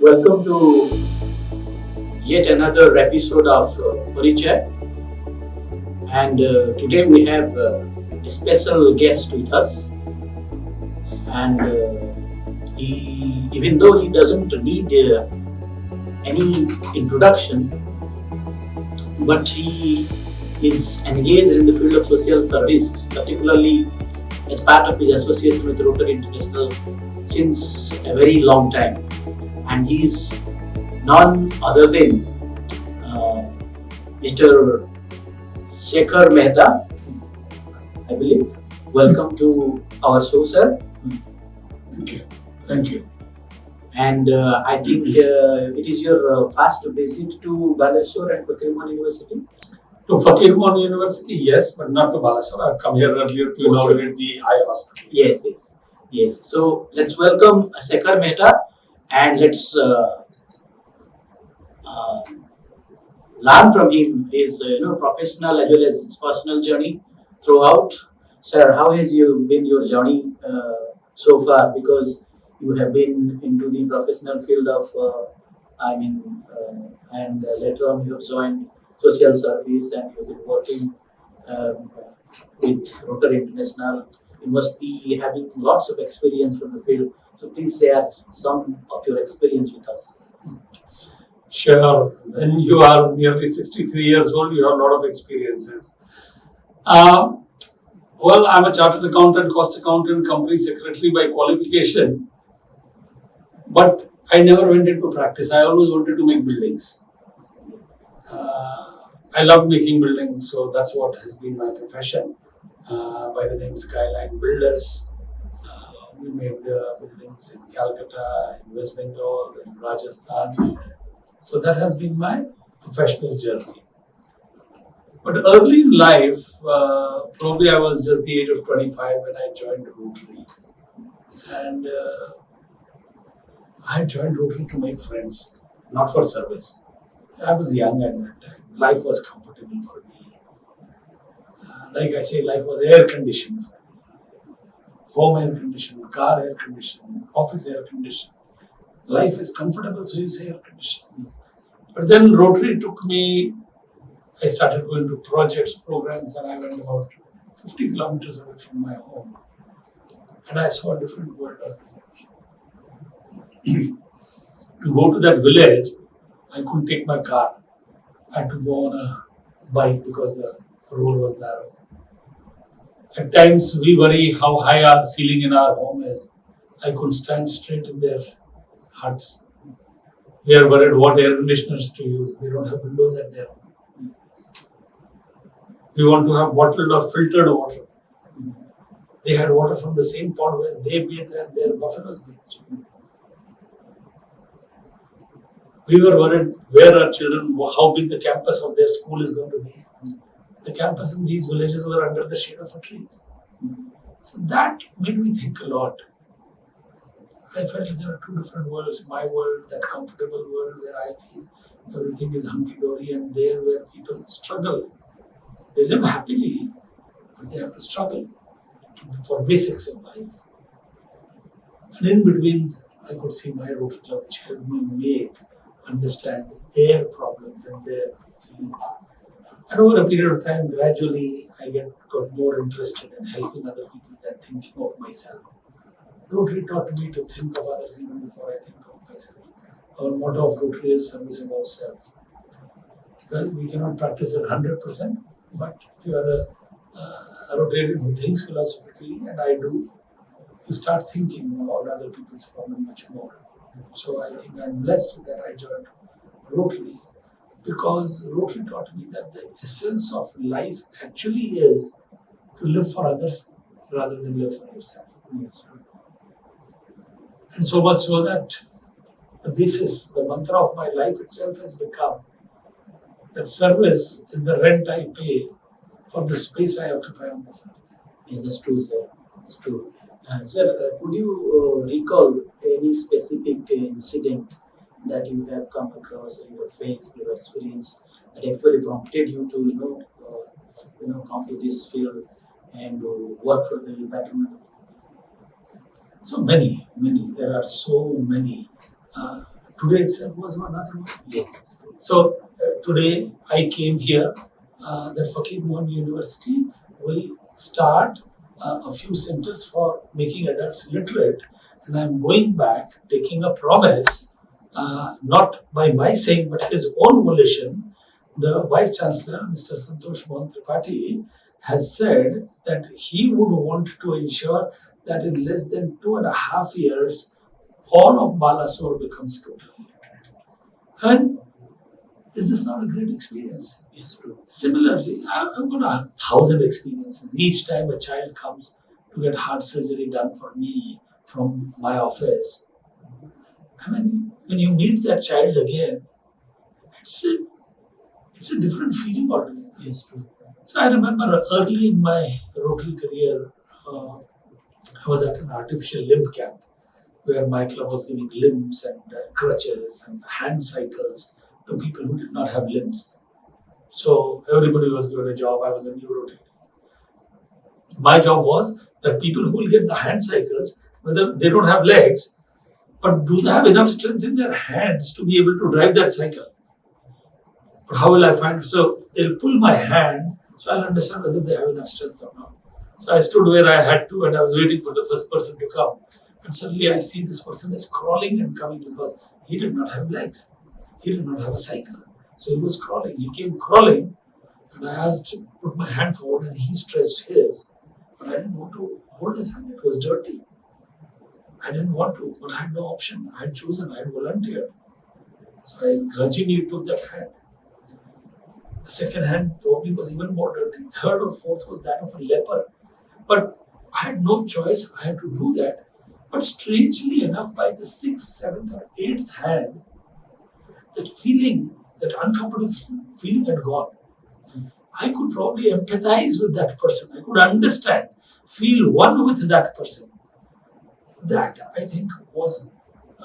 Welcome to yet another episode of Parichaya, and today we have a special guest with us, and even though he doesn't need any introduction, but he is engaged in the field of social service, particularly as part of his association with Rotary International since a very long time, and he is none other than Mr. Shekhar Mehta, I believe. Welcome to our show, sir. Thank you. Thank you. And I think it is your first visit to Baleshwar and Fakir Mohan University. To Fakir Mohan University, yes, but not to Baleshwar. I've come here earlier to inaugurate the eye hospital. Yes. So let's welcome Shekhar Mehta and let's learn from him his professional as well as his personal journey throughout. Sir, how has been your journey so far? Because you have been into the professional field of, and later on you have joined social service and you have been working with Rotary International. You must be having lots of experience from the field. So please share some of your experience with us. Sure. When you are nearly 63 years old, you have a lot of experiences. Well, I'm a chartered accountant, cost accountant, company secretary by qualification. But I never went into practice. I always wanted to make buildings. I love making buildings, so that's what has been my profession. By the name Skyline Builders. We made buildings in Calcutta, in West Bengal, in Rajasthan. So that has been my professional journey. But early in life, probably I was just the age of 25 when I joined Rotary. And I joined Rotary to make friends, not for service. I was young at that time. Life was comfortable for me. Like I say, life was air conditioned for me. Home air conditioned, car air conditioned, office air conditioned. Life is comfortable, so you say air conditioned. But then Rotary took me, I started going to projects, programs, and I went about 50 kilometers away from my home. And I saw a different world out there. To go to that village, I couldn't take my car. I had to go on a bike because the road was narrow. At times, we worry how high our ceiling in our home is. I couldn't stand straight in their huts. We are worried what air conditioners to use. They don't have windows at their home. We want to have bottled or filtered water. They had water from the same pond where they bathed and their buffaloes bathed. We were worried where our children, how big the campus of their school is going to be. The campus in these villages were under the shade of a tree. So that made me think a lot. I felt there are two different worlds. My world, that comfortable world where I feel everything is hunky-dory, and there where people struggle. They live happily, but they have to struggle for basics in life. And in between, I could see my Rotary Club, which helped me understand their problems and their feelings. And over a period of time, gradually, I got more interested in helping other people than thinking of myself. Rotary taught me to think of others even before I think of myself. Our motto of Rotary is service above self. Well, we cannot practice it 100%, but if you are a Rotarian who thinks philosophically, and I do, you start thinking about other people's problem much more. So I think I'm blessed that I joined Rotary because Rotary taught me that the essence of life actually is to live for others rather than live for yourself. Yes. And so much so that the basis, the mantra of my life itself has become that service is the rent I pay for the space I occupy on this earth. Yes, that's true, sir. That's true. Sir, could you recall any specific incident that you have come across in your face, your experience, that actually prompted you to, come to this field and work for the betterment of So many. There are so many. Today itself was another one. Yes. So today I came here that Fakir Mohan University will start a few centers for making adults literate, and I'm going back taking a promise, not by my saying but his own volition. The Vice Chancellor, Mr. Santosh Mohan Tripathi, has said that he would want to ensure that in less than 2.5 years, all of Balasore becomes totally literate. And is this not a great experience? Yes, true. Similarly, I've got 1,000 experiences. Each time a child comes to get heart surgery done for me from my office, I mean, when you meet that child again, it's a different feeling altogether. Yes, true. So I remember early in my Rotary career, I was at an artificial limb camp where my club was giving limbs and crutches and hand cycles to people who did not have limbs. So everybody was given a job. I was a new Rotary. My job was that people who will get the hand cycles, whether they don't have legs, but do they have enough strength in their hands to be able to drive that cycle? But how will I find? So they'll pull my hand, so I'll understand whether they have enough strength or not. So I stood where I had to, and I was waiting for the first person to come. And suddenly I see this person is crawling and coming because he did not have legs. He did not have a cycle. So he was crawling. He came crawling, and I asked him to put my hand forward, and he stretched his. But I didn't want to hold his hand. It was dirty. I didn't want to, but I had no option. I had chosen. I had volunteered. So I grudgingly took that hand. The second hand probably was even more dirty. Third or fourth was that of a leper. But I had no choice. I had to do that. But strangely enough, by the 6th, 7th or 8th hand, that feeling, that uncomfortable feeling had gone. I could probably empathize with that person. I could understand, feel one with that person. That, I think, was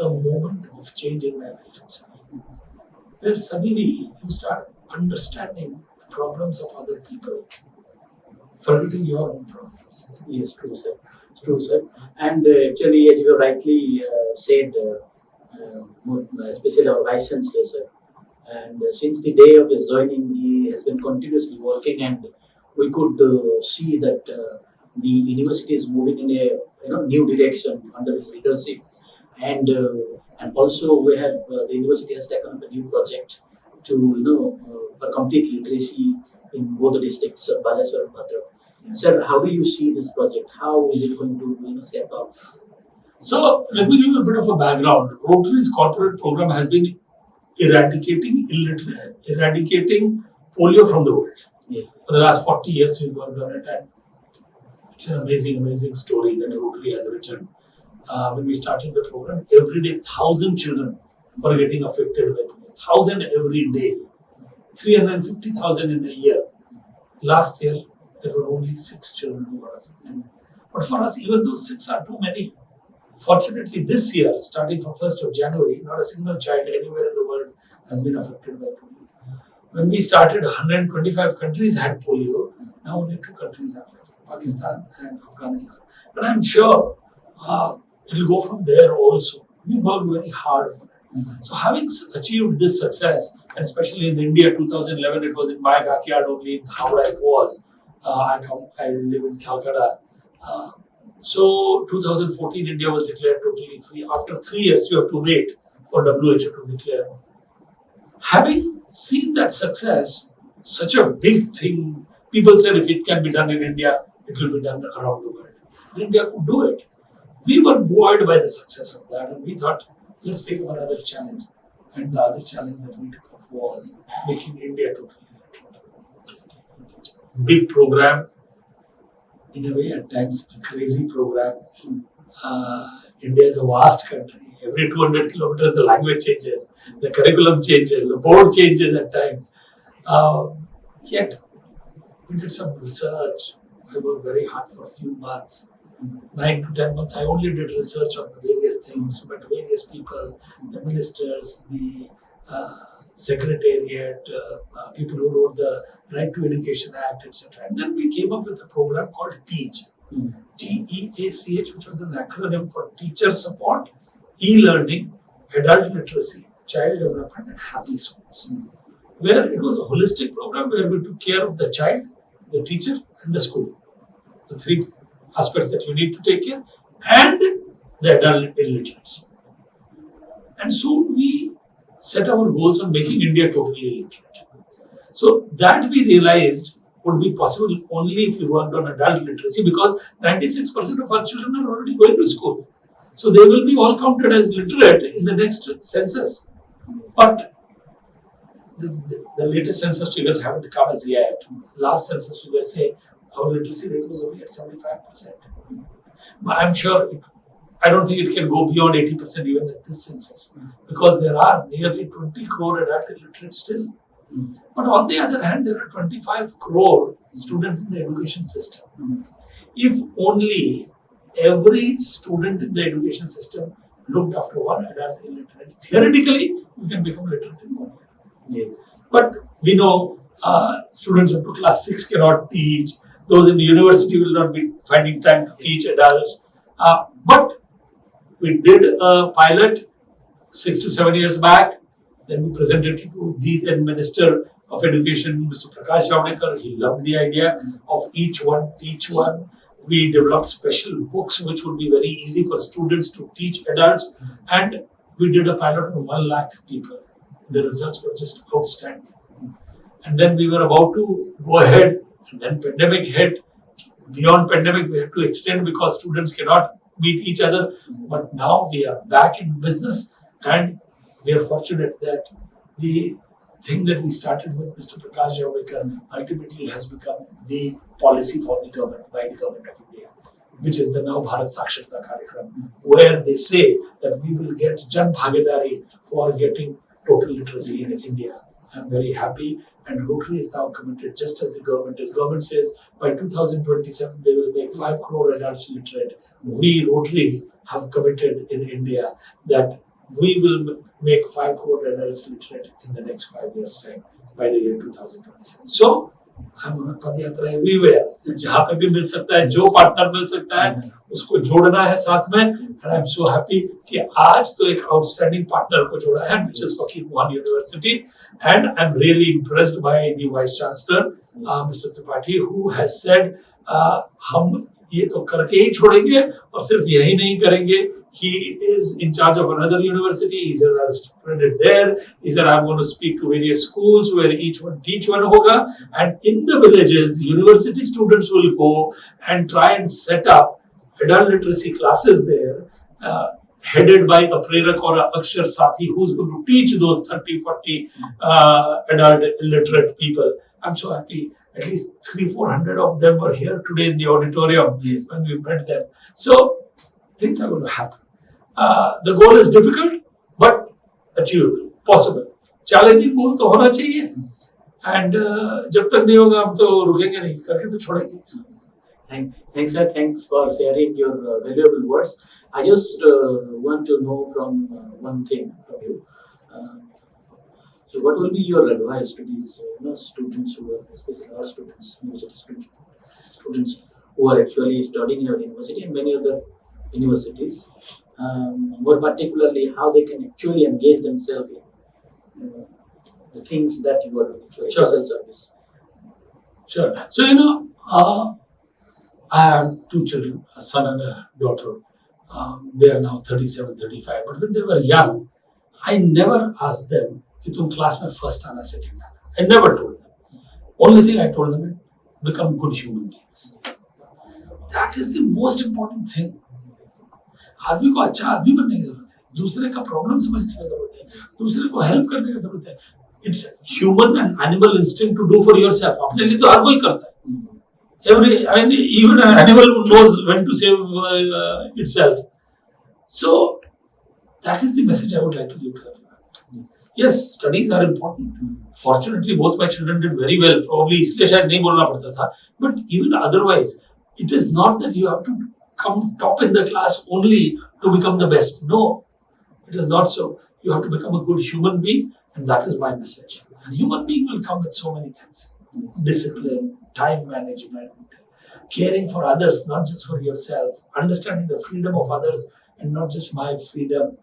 a moment of change in my life itself. Where suddenly you start understanding the problems of other people, forgetting your own problems. Yes, true, sir. It's true, sir. And actually, as you rightly said, especially our Vice Chancellor, sir, and since the day of his joining, he has been continuously working, and we could see that the university is moving in a new direction under his leadership, and also we have the university has taken up a new project to for complete literacy in both the districts, Balasore and Bhadra. Yeah. Sir, how do you see this project? How is it going to shape up? So let me give you a bit of a background. Rotary's corporate program has been eradicating polio from the world. Yes. For the last 40 years, we've worked on it, and it's an amazing story that Rotary has written. When we started the program, every day 1,000 children were getting affected by polio. 1,000 every day, 350,000 in a year. Last year, there were only 6 children who got affected. But for us, even though 6 are too many, fortunately this year, starting from 1st of January, not a single child anywhere in the world has been affected by polio. When we started, 125 countries had polio. Now only 2 countries are left, Pakistan and Afghanistan. But I'm sure it will go from there also. We worked very hard for it. So having achieved this success, and especially in India, 2011, it was in my backyard only, in Howrah it was. I live in Calcutta. So 2014, India was declared totally free. After 3 years, you have to wait for WHO to declare. Having seen that success, such a big thing, people said if it can be done in India, it will be done around the world. India could do it. We were buoyed by the success of that, and we thought, let's take up another challenge. And the other challenge that we took up was making India totally literate. Big program, in a way at times a crazy program. India is a vast country. Every 200 kilometers the language changes, the curriculum changes, the board changes at times. Yet we did some research. I worked very hard for a few months. 9 to 10 months, I only did research on various things, met various people, the ministers, the secretariat, people who wrote the Right to Education Act, etc. And then we came up with a program called TEACH, TEACH, which was an acronym for Teacher Support, E-Learning, adult literacy, child development and happy schools, where it was a holistic program where we took care of the child, the teacher and the school. The three aspects that you need to take care, and the adult illiterates. And soon we set our goals on making India totally illiterate. So that we realized would be possible only if we worked on adult literacy, because 96% of our children are already going to school. So they will be all counted as literate in the next census. But the latest census figures haven't come as yet. Last census figures say our literacy rate was only at 75%. But I'm sure I don't think it can go beyond 80% even at this census, because there are nearly 20 crore adult illiterate still. But on the other hand, there are 25 crore students in the education system. If only every student in the education system looked after one adult illiterate, theoretically, we can become literate in 1 year. Yes. But we know students up to class 6 cannot teach. Those in the university will not be finding time to teach adults. But we did a pilot 6 to 7 years back. Then we presented it to the then Minister of Education, Mr. Prakash Javadekar. He loved the idea of each one, teach one. We developed special books which would be very easy for students to teach adults. And we did a pilot on 1 lakh people. The results were just outstanding. And then we were about to go ahead, and then pandemic hit. Beyond pandemic, we had to extend because students cannot meet each other. But now we are back in business, and we are fortunate that the thing that we started with Mr. Prakash Javadekar ultimately has become the policy for the government, by the government of India, which is the now Bharat Saksharta Karyakram, where they say that we will get Jan Bhagidari for getting total literacy in India. I'm very happy, and Rotary is now committed, just as the government is. Government says by 2027 they will make 5 crore adults literate. We Rotary have committed in India that we will make 5 crore adults literate in the next 5 years' time, by the year 2027. So, I'm on a padyatra everywhere. जहाँ पे भी मिल सकता है, जो partner मिल सकता है, उसको जोड़ना है साथ में. And I'm so happy कि आज तो एक outstanding partner को जोड़ा है, which is Fakir Mohan University. And I'm really impressed by the Vice Chancellor, Mr. Tripathi, who has said, हम ये तो करके ही छोड़ेंगे और सिर्फ यही नहीं करेंगे. He is in charge of another university. He said, I'll spread it there. He said, I'm going to speak to various schools where each one teach one hoga. And in the villages, the university students will go and try and set up adult literacy classes there, headed by a prerak or a akshar sathi who's going to teach those 30-40 adult illiterate people. I'm so happy. At least 300-400 of them were here today in the auditorium when we met them. So things are going to happen. The goal is difficult, but achievable, possible. Challenging goal तो होना चाहिए. And जब तक नहीं होगा हम तो रुकेंगे नहीं, करके तो छोड़ेंगे. Thanks, sir. Thanks for sharing your valuable words. I just want to know from one thing from you. So, what will be your advice to these students who are, especially our students, university students who are actually studying in our university and many other universities, more particularly how they can actually engage themselves in the things that you are doing, so social service? Sure. So, I have 2 children, a son and a daughter. They are now 37, 35. But when they were young, I never asked them कि तुम class में first आना, second आना. I never told them. Only thing I told them is become good human beings. That is the most important thing. आदमी को अच्छा आदमी बनने की जरूरत है, दूसरे का प्रॉब्लम समझने की जरूरत है, दूसरे को हेल्प करने की जरूरत है. It's human and animal instinct to do for yourself. अपने लिए तो हर कोई करता है. Even an animal knows when to save itself. So that is the message I would like to give to everyone. Yes, studies are important. Fortunately, both my children did very well. Probably इसलिए शायद नहीं बोलना पड़ता था. But even otherwise, it is not that you have to come top in the class only to become the best. No, it is not so. You have to become a good human being, and that is my message. And human being will come with so many things: discipline, time management, caring for others, not just for yourself, understanding the freedom of others and not just my freedom.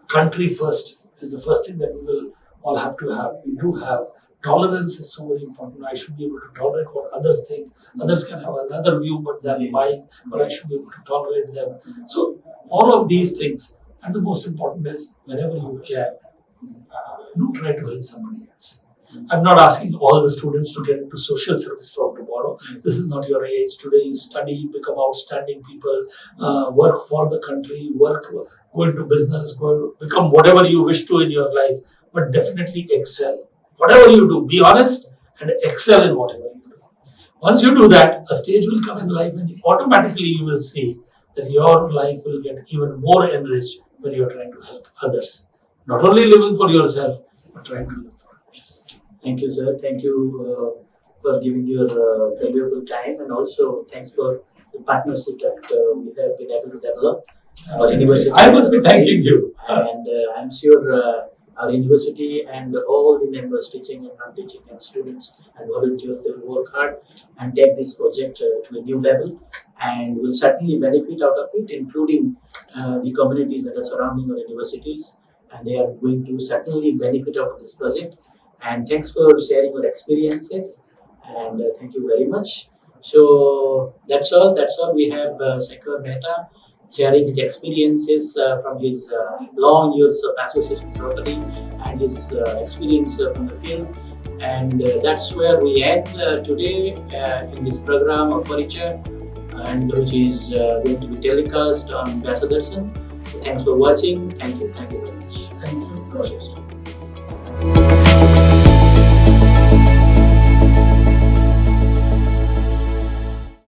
country first is the first thing that we will all have to have. We do have. Tolerance is so very important. I should be able to tolerate what others think. Others can have another view but than mine, but I should be able to tolerate them. So all of these things, and the most important is whenever you can, do try to help somebody else. I'm not asking all the students to get into social service from tomorrow. This is not your age. Today you study, become outstanding people, work for the country, go into business, become whatever you wish to in your life, but definitely excel. Whatever you do, be honest and excel in whatever you do. Once you do that, a stage will come in life and automatically you will see that your life will get even more enriched when you are trying to help others. Not only living for yourself, but trying to live for others. Thank you, sir. Thank you for giving your valuable time, and also thanks for the partnership that we have been able to develop. Our university. I must be thanking you. And I'm sure our university and all the members, teaching and non-teaching and students and volunteers, they will work hard and take this project to a new level, and will certainly benefit out of it, including the communities that are surrounding our universities, and they are going to certainly benefit out of this project. And thanks for sharing your experiences, and thank you very much. So that's all. We have Fakir Mehta sharing his experiences from his long years of association with Rotary and his experience from the field. And that's where we end today in this program of Parichaya, and which is going to be telecast on Vyasa Darshan. So thanks for watching. Thank you very much. Thank you.